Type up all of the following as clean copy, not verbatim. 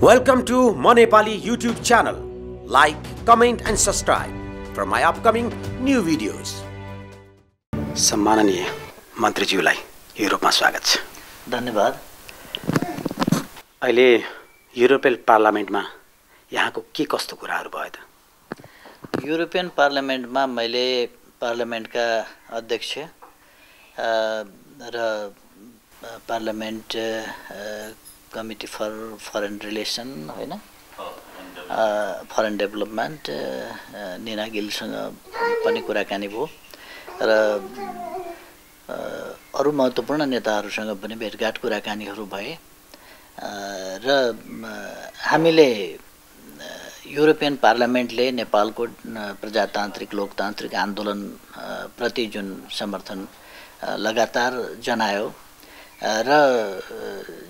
Welcome to My Nepali YouTube channel. Like, comment and subscribe for my upcoming new videos. सम्माननीय मन्त्रीज्यूलाई युरोपमा स्वागत छ। धन्यवाद। अहिले युरोपियन पार्लियामेन्टमा यहाँको के कस्तो कुराहरू भयो त? युरोपियन पार्लियामेन्टमा मैले पार्लियामेन्टका अध्यक्ष र parliament committee for foreign relation हैन फरेन डेभलपमेन्ट निना गिलसँग पनि कुराकानी भयो र अरु महत्त्वपूर्ण नेताहरूसँग पनि भेटघाट कुराकानीहरू भए र हामीले युरोपियन पार्लियामेन्टले नेपालको प्रजातान्त्रिक लोकतान्त्रिक आन्दोलन प्रति जुन समर्थन लगातार जनायो र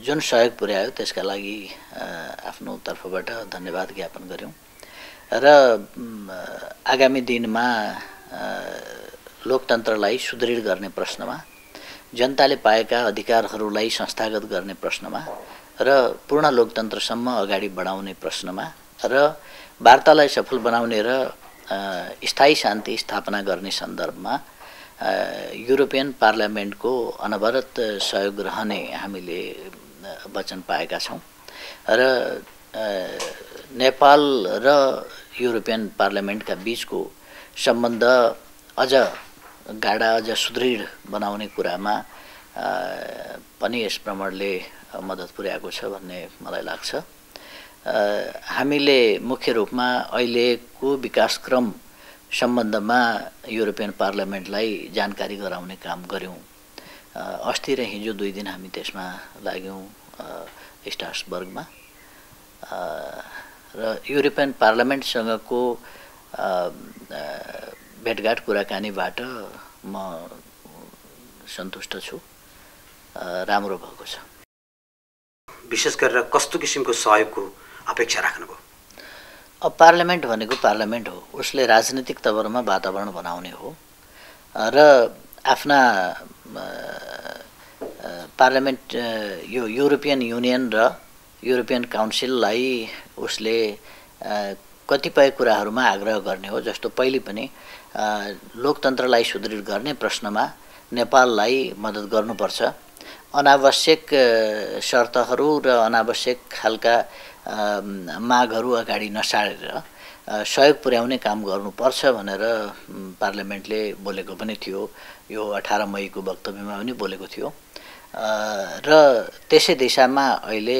जुन सहयोग पुर्यायो त्यसका लागि आफ्नो तर्फबाट धन्यवाद ज्ञापन गर्यौं र आगामी दिनमा लोकतन्त्रलाई सुदृढ गर्ने प्रश्नमा जनताले पाएका अधिकारहरूलाई संस्थागत गर्ने प्रश्नमा र पूर्ण लोकतन्त्रसम्म अगाडि बढाउने प्रश्नमा र वार्तालाई सफल बनाउने र स्थायी शान्ति स्थापना गर्ने सन्दर्भमा युरोपियन पार्लियामेन्टको अनवरत सहयोग रहने हामीले वचन पाएका छौं र नेपाल र युरोपियन पार्लियामेन्टका बीचको सम्बन्ध अझ गाढा अझ सुदृढ बनाउने कुरामा पनि यस भ्रमणले मद्दत पुर्याएको छ भन्ने मलाई लाग्छ। हामीले मुख्य रूपमा अहिलेको विकासक्रम सम्बन्धमा युरोपियन पार्लियामेन्टलाई जानकारी गराउने काम गर्यौं। अस्ति र हिजो 2 दिन हामी त्यसमा लाग्यौं स्ट्रासबर्गमा र युरोपियन पार्लियामेन्टसँगको भेटघाट कुराकानीबाट म सन्तुष्ट छु, राम्रो भएको छ। विशेष गरेर कस्तो किसिमको सहयोगको अपेक्षा राख्नुभयो? अब पार्लियामेन्ट भनेको पार्लियामेन्ट हो, उसले राजनीतिक तवरमा वातावरण बनाउने हो र आफ्ना पार्लियामेन्ट यो युरोपियन युनियन र युरोपियन काउन्सिललाई उसले कतिपय कुराहरूमा आग्रह गर्ने हो। जस्तो पहिले पनि लोकतन्त्रलाई सुदृढ गर्ने प्रश्नमा नेपाललाई मद्दत गर्नुपर्छ, अनावश्यक शर्तहरू र अनावश्यक खालका मागहरू अगाडि नसारेर सहयोग पुर्याउने काम गर्नुपर्छ भनेर पार्लियामेन्टले बोलेको पनि थियो। यो 18 मईको वक्तव्यमा पनि बोलेको थियो र त्यसै दिशामा अहिले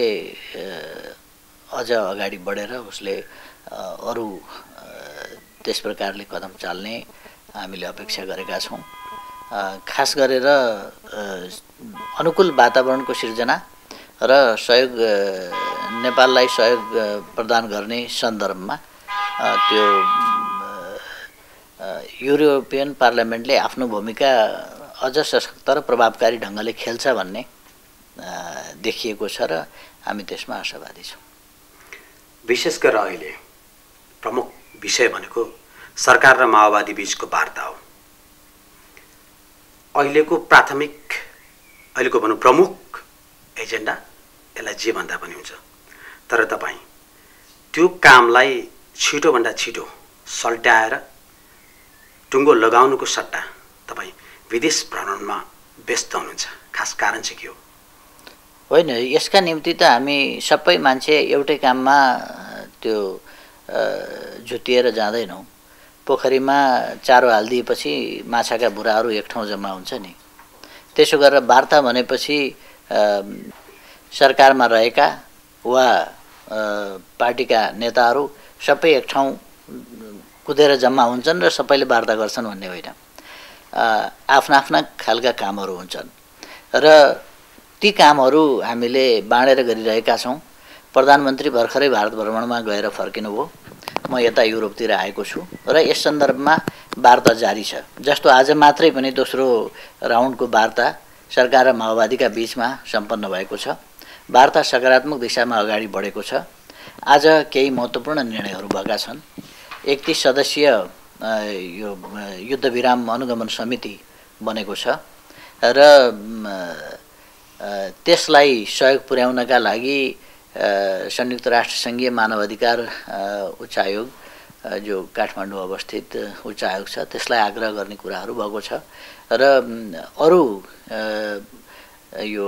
अझ अगाडि बढेर उसले अरु त्यस प्रकारले कदम चाल्ने हामीले अपेक्षा गरेका छौं। खास गरेर अनुकूल वातावरणको सिर्जना र सहयोग नेपाललाई सहयोग प्रदान गर्ने सन्दर्भमा त्यो युरोपियन पार्लियामेन्टले आफ्नो भूमिका अझ सशक्त र प्रभावकारी ढंगले खेल्छ भन्ने देखिएको छ र हामी त्यसमा आशावादी छौं। विशेष गरेर अहिले प्रमुख विषय भनेको सरकार र माओवादी बीचको वार्ता हो। अहिलेको प्रमुख एजेन्डा यसलाई जे भन्दा पनि हुन्छ, तर तपाई त्यो कामलाई छिटोभन्दा छिटो सल्टाएर टुङ्गो लगाउनुको सट्टा तपाई विदेश भ्रमणमा व्यस्त हुनुहुन्छ। खास कारण चाहिँ के हो? होइन, यसका निम्ति त हामी सबै मान्छे एउटै काममा त्यो जुटिएर जाँदैनौं। पोखरीमा चारो हाल्दिएपछि माछाका बुराहरू एक ठाउँ जम्मा हुन्छ नि। त्यसो गरेर वार्ता भनेपछि सरकारमा रहेका वा पार्टीका नेताहरू सबै एक ठाउँ कुदेर जम्मा हुन्छन् र सबैले वार्ता गर्छन् भन्ने होइन। आफ्ना आफ्ना खालका कामहरू हुन्छन् र ती कामहरू हामीले बाँडेर गरिरहेका छौं। प्रधानमन्त्री भर्खरै भारत भ्रमणमा गएर फर्किनुभयो, म यता युरोपतिर आएको छु र यस सन्दर्भमा वार्ता जारी छ। जस्तो आज मात्रै पनि दोस्रो राउन्डको वार्ता सरकार र माओवादीका बीचमा सम्पन्न भएको छ। वार्ता सकारात्मक दिशामा अगाडि बढेको छ। आज केही महत्त्वपूर्ण निर्णयहरू भएका छन्। 31 सदस्यीय यो युद्धविराम अनुगमन समिति बनेको छ र त्यसलाई सहयोग पुर्याउनका लागि संयुक्त राष्ट्र सङ्घीय मानवाधिकार उच्च आयोग जो काठमाडौँ अवस्थित उच्च आयोग छ त्यसलाई आग्रह गर्ने कुराहरू भएको छ र अरू यो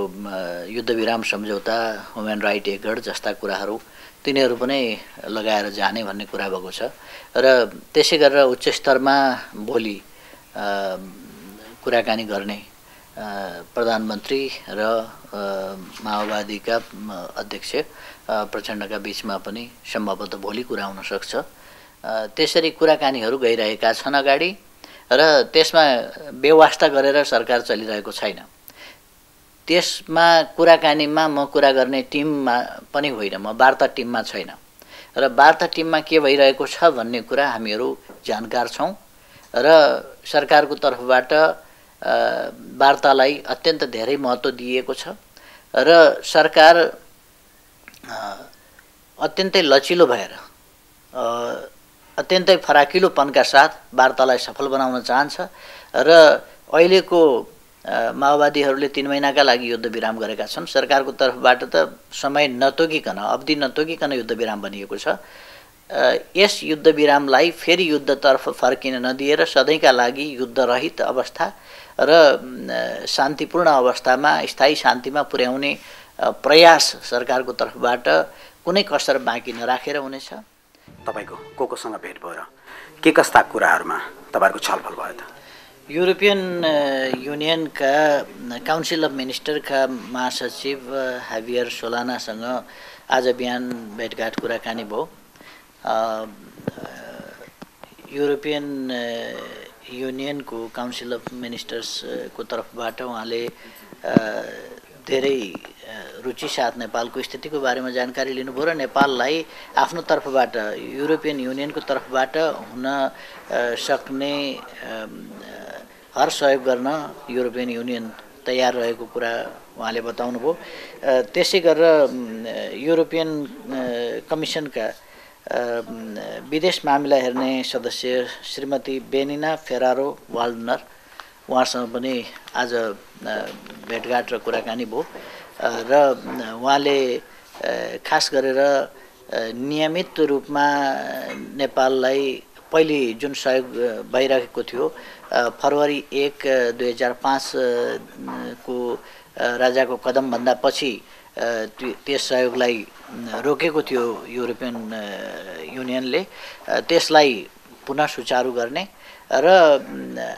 युद्धविराम सम्झौता ह्युमन राइट एगर्ड जस्ता कुराहरू तिनीहरू पनि लगाएर जाने भन्ने कुरा भएको छ र त्यसै गरेर उच्च स्तरमा भोलि कुराकानी गर्ने प्रधानमन्त्री र माओवादीका अध्यक्ष प्रचण्डका बीचमा पनि सम्भवतः भोलि कुरा हुन सक्छ। त्यसरी कुराकानीहरू गइरहेका छन् अगाडि र त्यसमा बेवास्ता गरेर सरकार चलिरहेको छैन। त्यसमा कुराकानीमा म कुरा गर्ने टिममा पनि होइन, म वार्ता टिममा छैन र वार्ता टिममा के भइरहेको छ भन्ने कुरा हामीहरू जानकार छौँ र सरकारको तर्फबाट वार्तालाई अत्यन्त धेरै महत्त्व दिएको छ र सरकार अत्यन्तै लचिलो भएर अत्यन्तै फराकिलोपनका साथ वार्तालाई सफल बनाउन चाहन्छ र अहिलेको माओवादीहरूले 3 महिनाका लागि युद्धविराम गरेका छन्। सरकारको तर्फबाट त समय नतोकिकन, अवधि नतोकिकन युद्धविराम भनिएको छ। यस युद्धविरामलाई फेरि युद्धतर्फ फर्किन नदिएर सधैँका लागि युद्धरहित अवस्था र शान्तिपूर्ण अवस्थामा स्थायी शान्तिमा पुर्याउने प्रयास सरकारको तर्फबाट कुनै कसर बाँकी नराखेर हुनेछ। तपाईको कोसँग भेट भयो र के कस्ता कुराहरूमा तपाईहरुको छलफल भयो त? युरोपियन युनियनका काउन्सिल अफ मिनिस्टरका महासचिव हाभियर सोलानासँग आज बिहान भेटघाट कुराकानी भयो। युरोपियन युनियनको काउन्सिल अफ मिनिस्टर्सको तर्फबाट उहाँले धेरै रुचि साथ नेपालको स्थितिको बारेमा जानकारी लिनुभयो र नेपाललाई आफ्नो तर्फबाट युरोपियन युनियनको तर्फबाट हुन सक्ने हर सहयोग गर्न युरोपियन युनियन तयार रहेको कुरा उहाँले बताउनुभयो। त्यसै गरेर युरोपियन कमिसनका विदेश मामिला हेर्ने सदस्य श्रीमती बेनिना फेरारो वाल्डनर उहाँसँग पनि आज भेटघाट र कुराकानी भयो र उहाँले खास गरेर नियमित रूपमा नेपाललाई पहिले जुन सहयोग भइरहेको थियो फरवरी 1, 2005 को राजाको कदमभन्दा पछि त्यस सहयोगलाई रोकेको थियो युरोपियन युनियनले, त्यसलाई पुनः सुचारू गर्ने र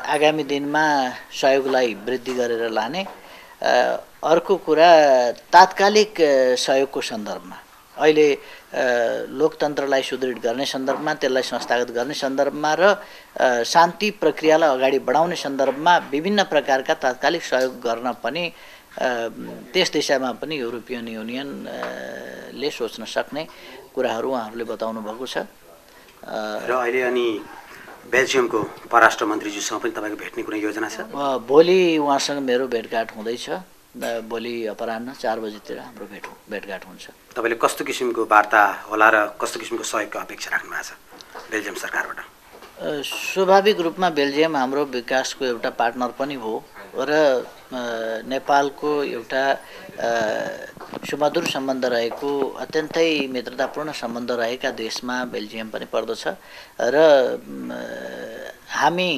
आगामी दिनमा सहयोगलाई वृद्धि गरेर लाने। अर्को कुरा तात्कालिक सहयोगको सन्दर्भमा अहिले लोकतन्त्रलाई सुदृढ गर्ने सन्दर्भमा, त्यसलाई संस्थागत गर्ने सन्दर्भमा र शान्ति प्रक्रियालाई अगाडि बढाउने सन्दर्भमा विभिन्न प्रकारका तात्कालिक सहयोग गर्न पनि त्यस दिशामा पनि युरोपियन युनियनले सोच्न सक्ने कुराहरू उहाँहरूले बताउनु भएको छ। र अहिले अनि बेल्जियमको परराष्ट्र मन्त्रीज्यूसँग पनि तपाईको भेट्ने कुनै योजना छ? भोलि उहाँसँग मेरो भेटघाट हुँदैछ। भोलि अपराह्न 4 बजेतिर हाम्रो भेटघाट हुन्छ। तपाईले कस्तो किसिमको वार्ता होला र कस्तो किसिमको सहयोगको अपेक्षा राख्नु भएको छ बेल्जियम सरकारबाट? स्वाभाविक रूपमा बेल्जियम हाम्रो विकासको एउटा पार्टनर पनि हो र नेपालको एउटा सुमधुर सम्बन्ध रहेको अत्यन्तै मित्रतापूर्ण सम्बन्ध रहेका देशमा बेल्जियम पनि पर्दछ र हामी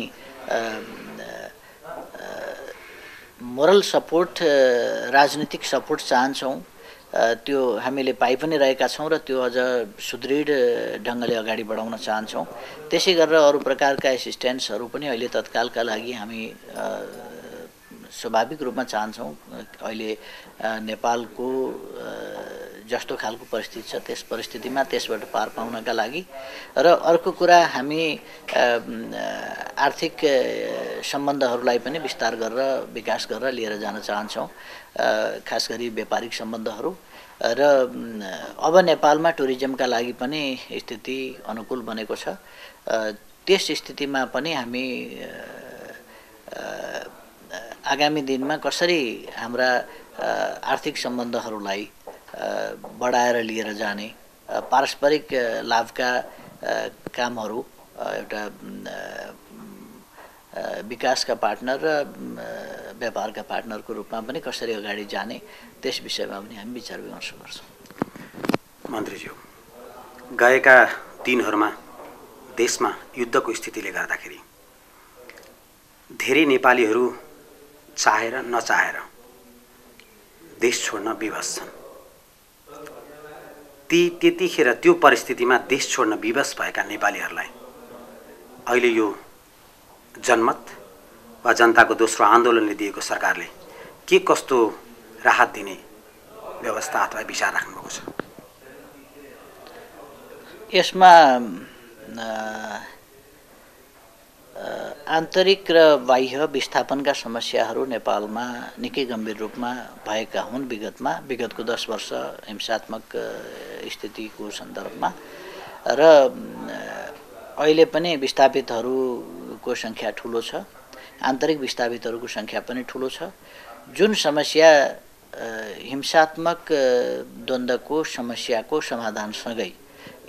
मोरल सपोर्ट, राजनीतिक सपोर्ट चाहन्छौँ। त्यो हामीले पाइ पनि रहेका छौँ र त्यो अझ सुदृढ ढङ्गले अगाडि बढाउन चाहन्छौँ। त्यसै गरेर अरू प्रकारका एसिस्टेन्सहरू पनि अहिले तत्कालका लागि हामी स्वाभाविक रूपमा चाहन्छौँ। अहिले नेपालको जस्तो खालको परिस्थिति छ त्यस परिस्थितिमा त्यसबाट पार पाउनका लागि र अर्को कुरा हामी आर्थिक सम्बन्धहरूलाई पनि विस्तार गरेर विकास गरेर लिएर जान चाहन्छौँ, खास गरी व्यापारिक सम्बन्धहरू र अब नेपालमा टुरिज्मका लागि पनि स्थिति अनुकूल बनेको छ। त्यस स्थितिमा पनि हामी आगामी दिनमा कसरी हाम्रा आर्थिक सम्बन्धहरूलाई बढाएर लिएर जाने, पारस्परिक लाभका कामहरू एउटा विकासका पार्टनर र व्यापारका पार्टनरको रूपमा पनि कसरी अगाडि जाने त्यस विषयमा पनि हामी विचार विमर्श गर्छौँ। मन्त्रीज्यू, गएका दिनहरूमा देशमा युद्धको स्थितिले गर्दाखेरि धेरै नेपालीहरू चाहेर नचाहेर देश छोड्न विवश छन्। त्यतिखेर त्यो परिस्थितिमा देश छोड्न विवश भएका नेपालीहरूलाई अहिले यो जनमत वा जनताको दोस्रो आन्दोलनले दिएको सरकारले के कस्तो राहत दिने व्यवस्था अथवा विचार राख्नुभएको छ? यसमा आन्तरिक र बाह्य विस्थापनका समस्याहरू नेपालमा निकै गम्भीर रूपमा भएका हुन् विगतको 10 वर्ष हिंसात्मक स्थितिको सन्दर्भमा र अहिले पनि विस्थापितहरूको सङ्ख्या ठुलो छ, आन्तरिक विस्थापितहरूको सङ्ख्या पनि ठुलो छ। जुन समस्या हिंसात्मक द्वन्द्वको समस्याको समाधानसँगै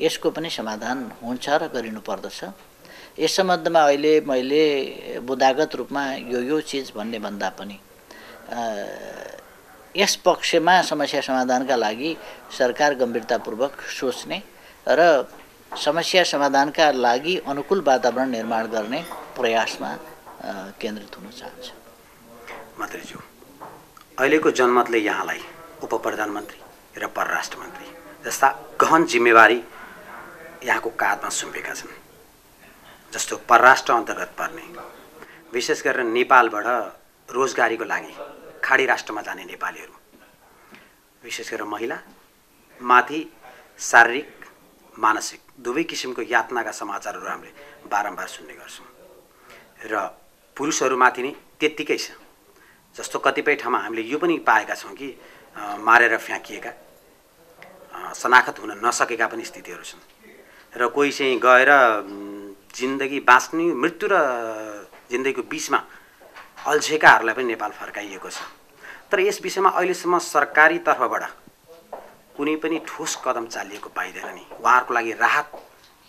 यसको पनि समाधान हुन्छ र गरिनुपर्दछ। यस सम्बन्धमा अहिले मैले बुदागत रूपमा यो चीज भन्ने भन्दा पनि यस पक्षमा समस्या समाधानका लागि सरकार गम्भीरतापूर्वक सोच्ने र समस्या समाधानका लागि अनुकूल वातावरण निर्माण गर्ने प्रयासमा केन्द्रित हुन चाहन्छ। मन्त्रीज्यू, अहिलेको जनमतले यहाँलाई उप प्रधानमन्त्री र परराष्ट्र मन्त्री जस्ता गहन जिम्मेवारी यहाँको काँधमा सुम्पेका छन्। जस्तो परराष्ट्र अन्तर्गत पर्ने विशेष गरेर नेपालबाट रोजगारीको लागि खाडी राष्ट्रमा जाने नेपालीहरू, विशेष गरेर महिला माथि शारीरिक मानसिक दुवै किसिमको यातनाका समाचारहरू हामीले बारम्बार सुन्ने गर्छौँ र पुरुषहरूमाथि नै त्यत्तिकै छ। जस्तो कतिपय ठाउँमा हामीले यो पनि पाएका छौँ कि मारेर फ्याँकिएका, शनाखत हुन नसकेका पनि स्थितिहरू छन् र कोही चाहिँ गएर जिन्दगी बाँच्ने मृत्यु र जिन्दगीको बिचमा अल्झेकाहरूलाई पनि नेपाल फर्काइएको छ। तर यस विषयमा अहिलेसम्म सरकारी तर्फबाट कुनै पनि ठोस कदम चालिएको पाइँदैन नि। उहाँहरूको लागि राहत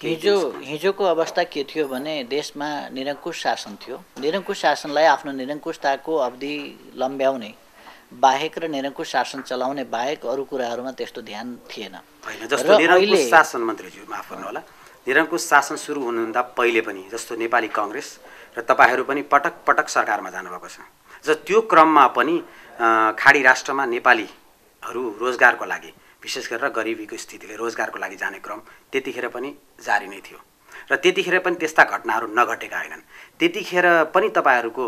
हिजोको अवस्था के थियो भने देशमा निरङ्कुश शासन थियो। निरङ्कुश शासनलाई आफ्नो निरङ्कुशताको अवधि लम्ब्याउने बाहेक र निरङ्कुश शासन चलाउने बाहेक अरू कुराहरूमा त्यस्तो ध्यान थिएन। जस्तो निरङ्कुश शासन, मन्त्रीज्यू माफ गर्नुहोला, निरङ्कुश शासन सुरु हुनुभन्दा पहिले पनि जस्तो नेपाली काङ्ग्रेस र तपाईँहरू पनि पटक पटक सरकारमा जानुभएको छ। त्यो क्रममा पनि खाडी राष्ट्रमा नेपालीहरू रोजगारको लागि विशेष गरेर गरिबीको स्थितिले रोजगारको लागि जाने क्रम त्यतिखेर पनि जारी नै थियो र त्यतिखेर पनि त्यस्ता घटनाहरू नघटेका होइनन्। त्यतिखेर पनि तपाईँहरूको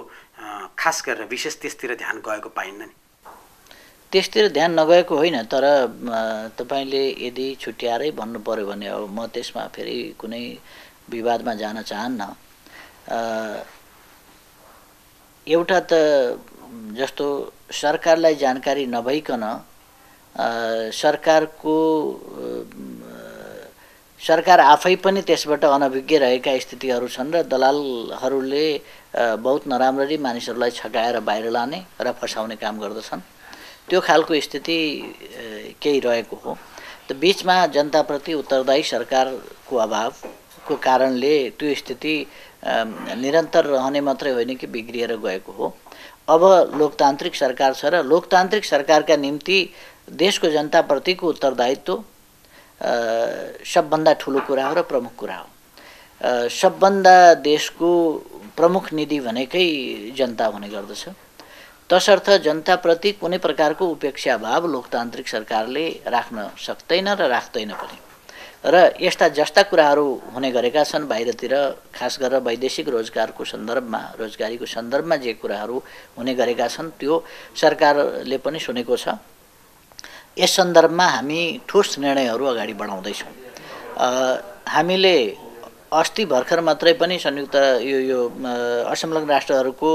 खास गरेर विशेष त्यसतिर ध्यान गएको पाइन्न नि? त्यसतिर ध्यान नगएको होइन, तर तपाईँले यदि छुट्याएरै भन्नु पर्यो भने अब म त्यसमा फेरि कुनै विवादमा जान चाहन्न। एउटा त जस्तो सरकारलाई जानकारी नभइकन सरकार आफै पनि त्यसबाट अनभिज्ञ रहेका स्थितिहरू छन् र दलालहरूले बहुत नराम्ररी मानिसहरूलाई छकाएर बाहिर लाने र फसाउने काम गर्दछन्। त्यो खालको स्थिति केही रहेको हो। त बीचमा जनताप्रति उत्तरदायी सरकारको अभावको कारणले त्यो स्थिति निरन्तर रहने मात्रै होइन कि बिग्रिएर गएको हो। अब लोकतान्त्रिक सरकार छ र लोकतान्त्रिक सरकारका निम्ति देशको जनताप्रतिको उत्तरदायित्व सबभन्दा ठुलो कुरा हो र प्रमुख कुरा हो। सबभन्दा देशको प्रमुख निधि भनेकै जनता हुने गर्दछ। तसर्थ जनताप्रति कुनै प्रकारको उपेक्षा भाव लोकतान्त्रिक सरकारले राख्न सक्दैन र राख्दैन पनि। र यस्ता जस्ता कुराहरू हुने गरेका छन् बाहिरतिर, खास गरेर वैदेशिक रोजगारको सन्दर्भमा, रोजगारीको सन्दर्भमा जे कुराहरू हुने गरेका छन् त्यो सरकारले पनि सुनेको छ। यस सन्दर्भमा हामी ठोस निर्णयहरू अगाडि बढाउँदैछौँ। हामीले अस्ति भर्खर मात्रै पनि संयुक्त यो असंलग्न राष्ट्रहरूको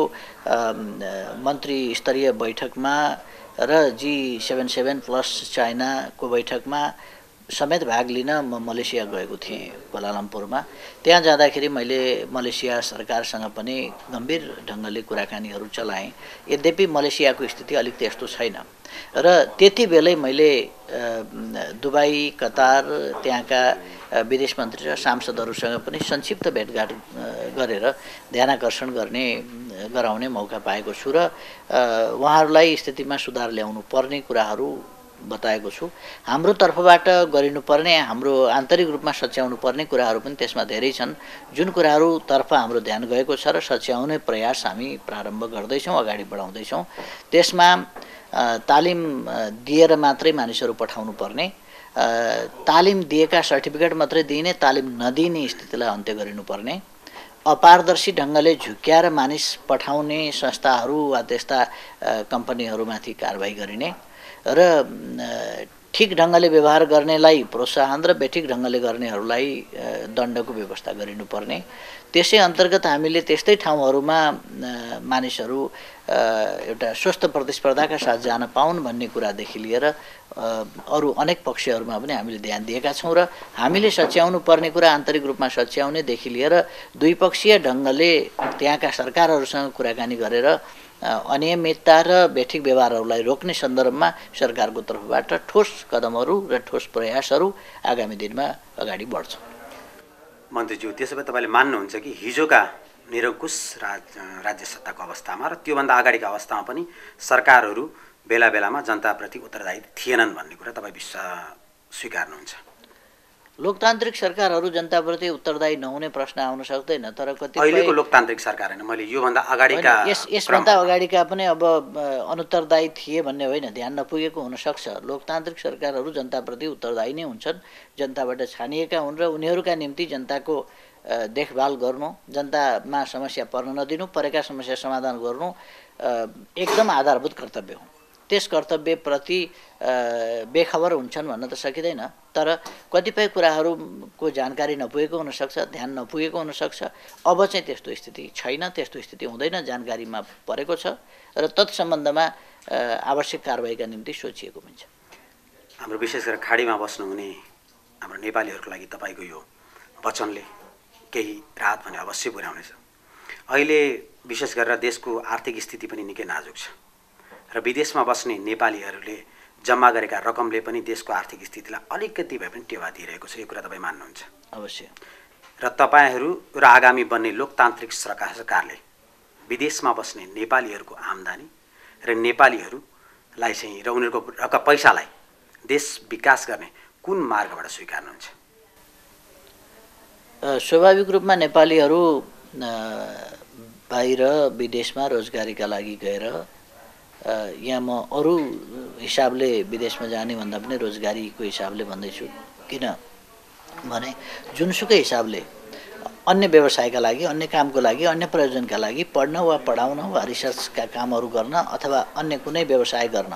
मन्त्री स्तरीय बैठकमा र G77+ चाइनाको बैठकमा समेत भाग लिन म मलेसिया गएको थिएँ, क्वालालम्पुरमा। त्यहाँ जाँदाखेरि मैले मलेसिया सरकारसँग पनि गम्भीर ढङ्गले कुराकानीहरू चलाएँ। यद्यपि मलेसियाको स्थिति अलिक त्यस्तो छैन र त्यति बेलै मैले दुबई, कतार, त्यहाँका विदेश मन्त्री र सांसदहरूसँग पनि संक्षिप्त भेटघाट गरेर ध्यानाकर्षण गराउने मौका पाएको छु र उहाँहरूलाई स्थितिमा सुधार ल्याउनु पर्ने कुराहरू बताएको छु। हाम्रो तर्फबाट गरिनुपर्ने, हाम्रो आन्तरिक रूपमा सच्याउनु पर्ने कुराहरू पनि त्यसमा धेरै छन्, जुन कुराहरूतर्फ हाम्रो ध्यान गएको छ र सच्याउने प्रयास हामी प्रारम्भ गर्दैछौँ, अगाडि बढाउँदैछौँ। त्यसमा तालिम दिएर मात्रै मानिसहरू पठाउनु पर्ने, तालिम दिएका सर्टिफिकेट मात्रै दिने, तालिम नदिने स्थितिलाई अन्त्य गरिनुपर्ने, अपारदर्शी ढङ्गले झुक्क्याएर मानिस पठाउने संस्थाहरू वा त्यस्ता कम्पनीहरूमाथि कारबाही गरिने र ठिक ढङ्गले व्यवहार गर्नेलाई प्रोत्साहन र बेठिक ढङ्गले गर्नेहरूलाई दण्डको व्यवस्था गरिनुपर्ने। त्यसै अन्तर्गत हामीले त्यस्तै ठाउँहरूमा मानिसहरू एउटा स्वस्थ प्रतिस्पर्धाका साथ जान पाउन् भन्ने कुरादेखि लिएर अरू अनेक पक्षहरूमा पनि हामीले ध्यान दिएका छौँ र हामीले सच्याउनु पर्ने कुरा आन्तरिक रूपमा सच्याउनेदेखि लिएर द्विपक्षीय ढङ्गले त्यहाँका सरकारहरूसँग कुराकानी गरेर अनियमितता र बेठिक व्यवहारहरूलाई रोक्ने सन्दर्भमा सरकारको तर्फबाट ठोस कदमहरू र ठोस प्रयासहरू आगामी दिनमा अगाडि बढ्छन्। मन्त्रीज्यू, त्यसो भए तपाईँले मान्नुहुन्छ कि हिजोका निरङ्कुश राज्य सत्ताको अवस्थामा र त्योभन्दा अगाडिका अवस्थामा पनि सरकारहरू बेला बेलामा जनताप्रति उत्तरदायी थिएनन् भन्ने कुरा तपाईँ स्वीकार्नुहुन्छ? लोकतान्त्रिक सरकारहरू जनताप्रति उत्तरदायी नहुने प्रश्न आउन सक्दैन, तर कतिपय अहिलेको लोकतान्त्रिक सरकार हैन, मैले योभन्दा अगाडिका यसभन्दा अगाडिका पनि अब अनुत्तरदायी थिए भन्ने होइन, ध्यान नपुगेको हुनसक्छ। लोकतान्त्रिक सरकारहरू जनताप्रति उत्तरदायी नै हुन्छन्, जनताबाट छानिएका हुन् र उनीहरूका निम्ति जनताको देखभाल गर्नु, जनतामा समस्या पर्न नदिनु, परेका समस्या समाधान गर्नु एकदम आधारभूत कर्तव्य हो। त्यस कर्तव्यप्रति बेखबर हुन्छन् भन्न त सकिँदैन, तर कतिपय कुराहरूको जानकारी नपुगेको हुनसक्छ, ध्यान नपुगेको हुनसक्छ। अब चाहिँ त्यस्तो स्थिति छैन, त्यस्तो स्थिति हुँदैन, जानकारीमा परेको छ र तत्सम्बन्धमा आवश्यक कारबाहीका निम्ति सोचिएको पनि छ। हाम्रो विशेष गरेर खाडीमा बस्नुहुने हाम्रो नेपालीहरूको लागि तपाईँको यो वचनले केही राहत भने अवश्य पुर्याउनेछ। अहिले विशेष गरेर देशको आर्थिक स्थिति पनि निकै नाजुक छ र विदेशमा बस्ने नेपालीहरूले जम्मा गरेका रकमले पनि देशको आर्थिक स्थितिलाई अलिकति भए पनि टेवा दिइरहेको छ, यो कुरा तपाईँ मान्नुहुन्छ? अवश्य। र तपाईँहरू र आगामी बन्ने लोकतान्त्रिक सरकारले विदेशमा बस्ने नेपालीहरूको आम्दानी र नेपालीहरूलाई चाहिँ र उनीहरूको पैसालाई देश विकास गर्ने कुन मार्गबाट स्वीकार्नुहुन्छ? स्वाभाविक रूपमा नेपालीहरू बाहिर विदेशमा रोजगारीका लागि गएर यहाँ म अरू हिसाबले विदेशमा जाने भन्दा पनि रोजगारीको हिसाबले भन्दैछु, किनभने जुनसुकै हिसाबले अन्य व्यवसायका लागि, अन्य कामको लागि, अन्य प्रयोजनका लागि पढ्न वा पढाउन वा रिसर्चका कामहरू गर्न अथवा अन्य कुनै व्यवसाय गर्न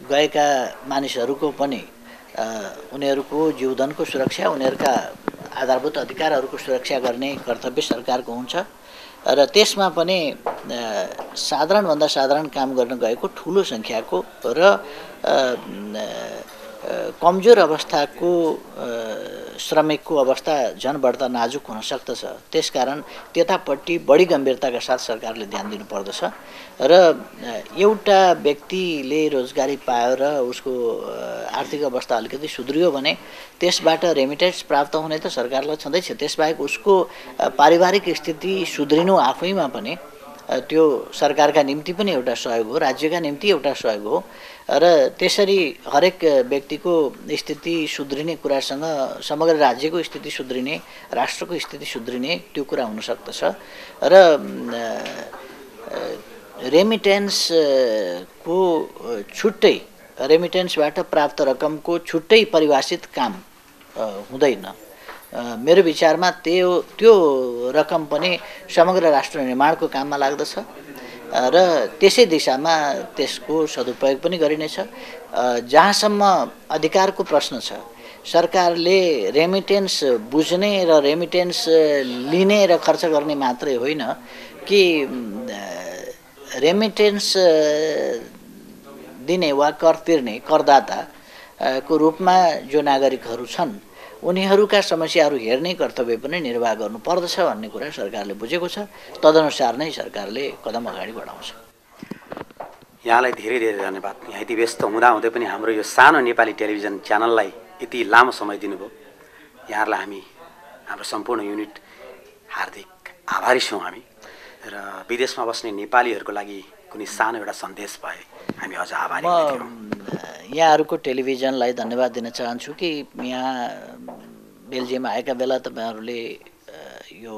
गएका मानिसहरूको पनि उनीहरूको जीवधनको सुरक्षा, उनीहरूका आधारभूत अधिकारहरूको सुरक्षा गर्ने कर्तव्य सरकारको हुन्छ र त्यसमा पनि साधारणभन्दा साधारण काम गर्न गएको ठुलो सङ्ख्याको र कमजोर अवस्थाको श्रमिकको अवस्था झन बढ्ता नाजुक हुन सक्दछ। त्यसकारण त्यतापट्टि बढी गम्भीरताका साथ सरकारले ध्यान दिनुपर्दछ र एउटा व्यक्तिले रोजगारी पायो र उसको आर्थिक अवस्था अलिकति सुध्रियो भने त्यसबाट रेमिटेन्स प्राप्त हुने त सरकारलाई छँदैछ, त्यसबाहेक उसको पारिवारिक स्थिति सुध्रिनु आफैमा पनि त्यो सरकारका निम्ति पनि एउटा सहयोग हो, राज्यका निम्ति एउटा सहयोग हो र त्यसरी हरेक व्यक्तिको स्थिति सुध्रिने कुरासँग समग्र राज्यको स्थिति सुध्रिने, राष्ट्रको स्थिति सुध्रिने त्यो कुरा हुन सक्दछ र रेमिटेन्सको छुट्टै, रेमिटेन्सबाट प्राप्त रकमको छुट्टै परिभाषित काम हुँदैन। मेरो विचारमा त्यो रकम पनि समग्र राष्ट्र निर्माणको काममा लाग्दछ र त्यसै दिशामा त्यसको सदुपयोग पनि गरिनेछ। जहाँसम्म अधिकारको प्रश्न छ, सरकारले रेमिटेन्स बुझ्ने र रेमिटेन्स लिने र खर्च गर्ने मात्रै होइन कि रेमिटेन्स दिने वा कर तिर्ने करदाताको रूपमा जो नागरिकहरू छन् उनीहरूका समस्याहरू हेर्ने कर्तव्य पनि निर्वाह गर्नुपर्दछ भन्ने कुरा सरकारले बुझेको छ। तदनुसार नै सरकारले कदम अगाडि बढाउँछ। यहाँलाई धेरै धेरै धन्यवाद। यहाँ यति व्यस्त हुँदाहुँदै पनि हाम्रो यो सानो नेपाली टेलिभिजन च्यानललाई यति लामो समय दिनुभयो। यहाँहरूलाई हामी, हाम्रो सम्पूर्ण युनिट हार्दिक आभारी छौँ हामी। र विदेशमा बस्ने नेपालीहरूको लागि कुनै सानो एउटा सन्देश भए हामी अझ आभारी हुने थियौँ। यहाँहरूको टेलिभिजनलाई धन्यवाद दिन चाहन्छु कि यहाँ बेल्जियम आएका बेला तपाईँहरूले यो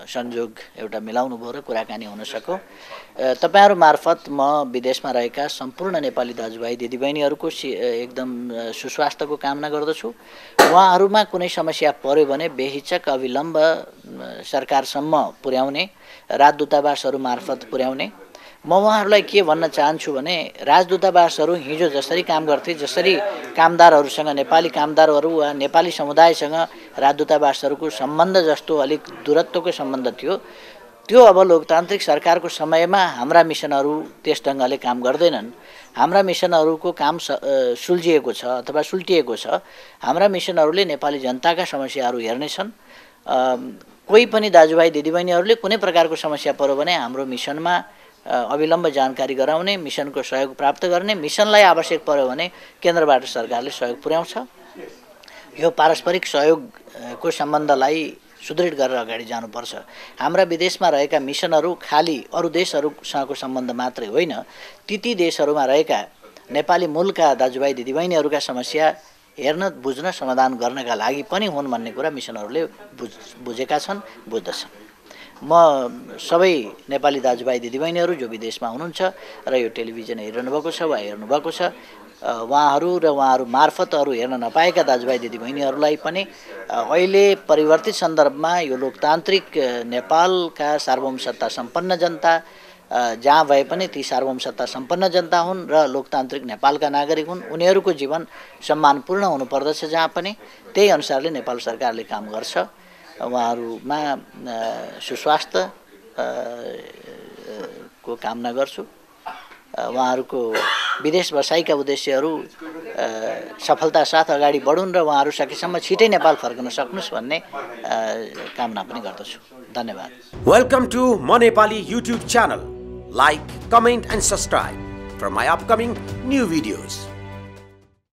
संयोग एउटा मिलाउनु भयो र कुराकानी हुन सक्यो। तपाईँहरू मार्फत म विदेशमा रहेका सम्पूर्ण नेपाली दाजुभाइ दिदीबहिनीहरूको एकदम सुस्वास्थ्यको कामना गर्दछु। उहाँहरूमा कुनै समस्या पर्यो भने बेहिचक अविलम्ब सरकारसम्म पुर्याउने, राजदूतावासहरू मार्फत पुर्याउने। म उहाँहरूलाई के भन्न चाहन्छु भने राजदूतावासहरू हिजो जसरी काम गर्थे, जसरी कामदारहरूसँग, नेपाली कामदारहरू वा नेपाली समुदायसँग राजदूतावासहरूको सम्बन्ध जस्तो अलिक दूरत्वको सम्बन्ध थियो, त्यो अब लोकतान्त्रिक सरकारको समयमा हाम्रा मिसनहरू त्यस ढङ्गले काम गर्दैनन्। हाम्रा मिसनहरूको काम सुल्झिएको छ अथवा सुल्टिएको छ। हाम्रा मिसनहरूले नेपाली जनताका समस्याहरू हेर्नेछन्। कोही पनि दाजुभाइ दिदीबहिनीहरूले कुनै प्रकारको समस्या पर्यो भने हाम्रो मिसनमा अविलम्ब जानकारी गराउने, मिसनको सहयोग प्राप्त गर्ने, मिसनलाई आवश्यक पर्यो भने केन्द्रबाट सरकारले सहयोग पुर्याउँछ। यो पारस्परिक सहयोगको सम्बन्धलाई सुदृढ गरेर अगाडि जानुपर्छ। हाम्रा विदेशमा रहेका मिसनहरू खालि अरू देशहरूसँगको सम्बन्ध मात्रै होइन, ती देशहरूमा रहेका नेपाली मूलका दाजुभाइ दिदीबहिनीहरूका समस्या हेर्न, बुझ्न, समाधान गर्नका लागि पनि हुन् भन्ने कुरा मिसनहरूले बुझेका छन्, बुझ्दछन्। म सबै नेपाली दाजुभाइ दिदीबहिनीहरू जो विदेशमा हुनुहुन्छ र यो टेलिभिजन हेरिरहनु भएको छ वा हेर्नुभएको छ, उहाँहरू र उहाँहरू मार्फत अरू हेर्न नपाएका दाजुभाइ दिदीबहिनीहरूलाई पनि अहिले परिवर्तित सन्दर्भमा यो लोकतान्त्रिक नेपालका सार्वभौम सत्ता सम्पन्न जनता जहाँ भए पनि ती सार्वभौम सत्ता सम्पन्न जनता हुन् र लोकतान्त्रिक नेपालका नागरिक हुन्। उनीहरूको जीवन सम्मानपूर्ण हुनुपर्दछ जहाँ पनि, त्यही अनुसारले नेपाल सरकारले काम गर्छ। उहाँहरूमा सुस्वास्थ्य को कामना गर्छु। उहाँहरूको विदेश बसाइका उद्देश्यहरू सफलता साथ अगाडि बढुन् र उहाँहरू सकेसम्म छिटै नेपाल फर्कन सक्नुस् भन्ने कामना पनि गर्दछु। धन्यवाद। वेलकम टु म Nepali YouTube channel. Like, comment and subscribe for my upcoming new videos.